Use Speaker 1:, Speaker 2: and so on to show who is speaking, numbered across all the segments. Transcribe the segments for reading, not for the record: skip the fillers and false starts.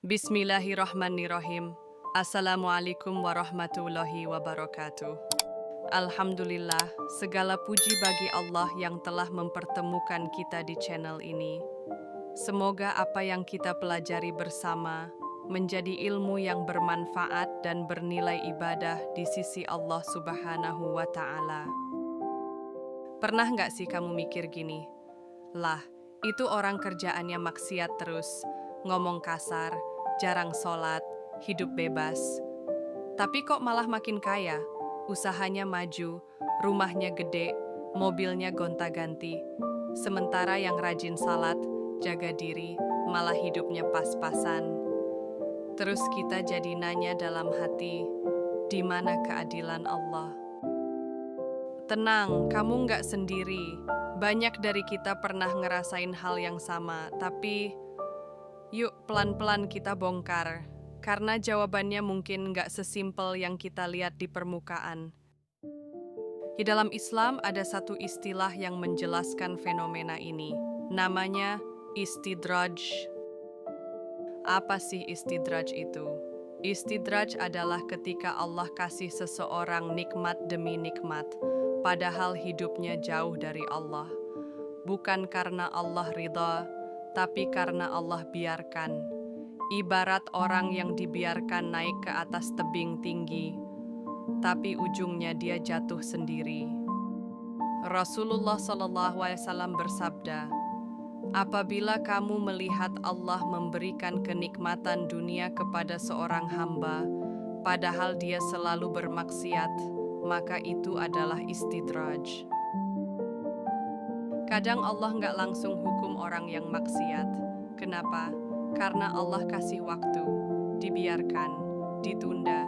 Speaker 1: Bismillahirrahmanirrahim. Assalamualaikum warahmatullahi wabarakatuh. Alhamdulillah, segala puji bagi Allah yang telah mempertemukan kita di channel ini. Semoga apa yang kita pelajari bersama menjadi ilmu yang bermanfaat dan bernilai ibadah di sisi Allah Subhanahu wa Ta'ala. Pernah nggak sih kamu mikir gini? Lah, itu orang kerjaannya maksiat terus, ngomong kasar, jarang sholat, hidup bebas. Tapi kok malah makin kaya, usahanya maju, rumahnya gede, mobilnya gonta-ganti. Sementara yang rajin salat, jaga diri, malah hidupnya pas-pasan. Terus kita jadi nanya dalam hati, di mana keadilan Allah? Tenang, kamu nggak sendiri. Banyak dari kita pernah ngerasain hal yang sama, tapi yuk pelan-pelan kita bongkar. Karena jawabannya mungkin nggak sesimpel yang kita lihat di permukaan. Di dalam Islam ada satu istilah yang menjelaskan fenomena ini. Namanya istidraj. Apa sih istidraj itu? Istidraj adalah ketika Allah kasih seseorang nikmat demi nikmat, padahal hidupnya jauh dari Allah. Bukan karena Allah ridha, tapi karena Allah biarkan. Ibarat orang yang dibiarkan naik ke atas tebing tinggi, tapi ujungnya dia jatuh sendiri. Rasulullah SAW bersabda, apabila kamu melihat Allah memberikan kenikmatan dunia kepada seorang hamba, padahal dia selalu bermaksiat, maka itu adalah istidraj. Kadang Allah nggak langsung hukum orang yang maksiat. Kenapa? Karena Allah kasih waktu, dibiarkan, ditunda,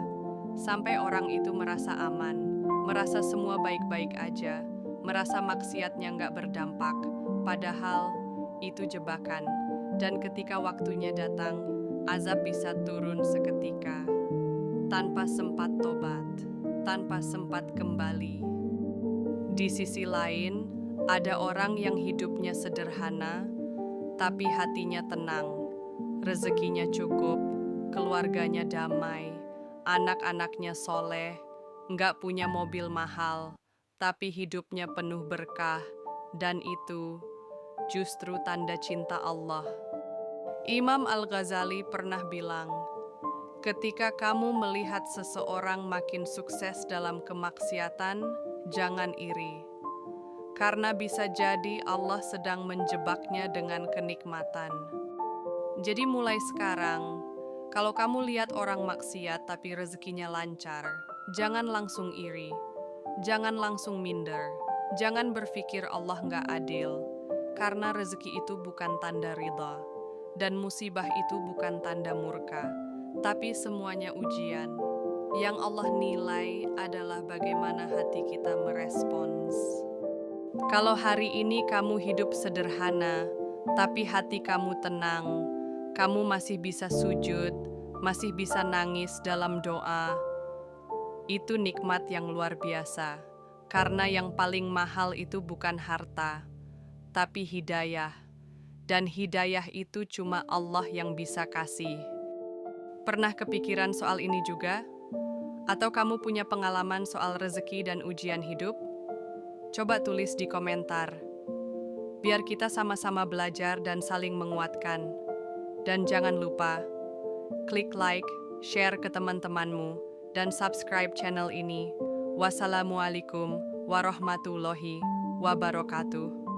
Speaker 1: sampai orang itu merasa aman, merasa semua baik-baik aja, merasa maksiatnya nggak berdampak, padahal itu jebakan. Dan ketika waktunya datang, azab bisa turun seketika, tanpa sempat tobat, tanpa sempat kembali. Di sisi lain, ada orang yang hidupnya sederhana, tapi hatinya tenang. Rezekinya cukup, keluarganya damai, anak-anaknya soleh, nggak punya mobil mahal, tapi hidupnya penuh berkah, dan itu justru tanda cinta Allah. Imam Al-Ghazali pernah bilang, ketika kamu melihat seseorang makin sukses dalam kemaksiatan, jangan iri. Karena bisa jadi Allah sedang menjebaknya dengan kenikmatan. Jadi mulai sekarang, kalau kamu lihat orang maksiat tapi rezekinya lancar, jangan langsung iri, jangan langsung minder, jangan berpikir Allah nggak adil, karena rezeki itu bukan tanda ridha, dan musibah itu bukan tanda murka, tapi semuanya ujian. Yang Allah nilai adalah bagaimana hati kita merespons. Kalau hari ini kamu hidup sederhana, tapi hati kamu tenang, kamu masih bisa sujud, masih bisa nangis dalam doa. Itu nikmat yang luar biasa, karena yang paling mahal itu bukan harta, tapi hidayah. Dan hidayah itu cuma Allah yang bisa kasih. Pernah kepikiran soal ini juga? Atau kamu punya pengalaman soal rezeki dan ujian hidup? Coba tulis di komentar. Biar kita sama-sama belajar dan saling menguatkan. Dan jangan lupa, klik like, share ke teman-temanmu, dan subscribe channel ini. Wassalamualaikum warahmatullahi wabarakatuh.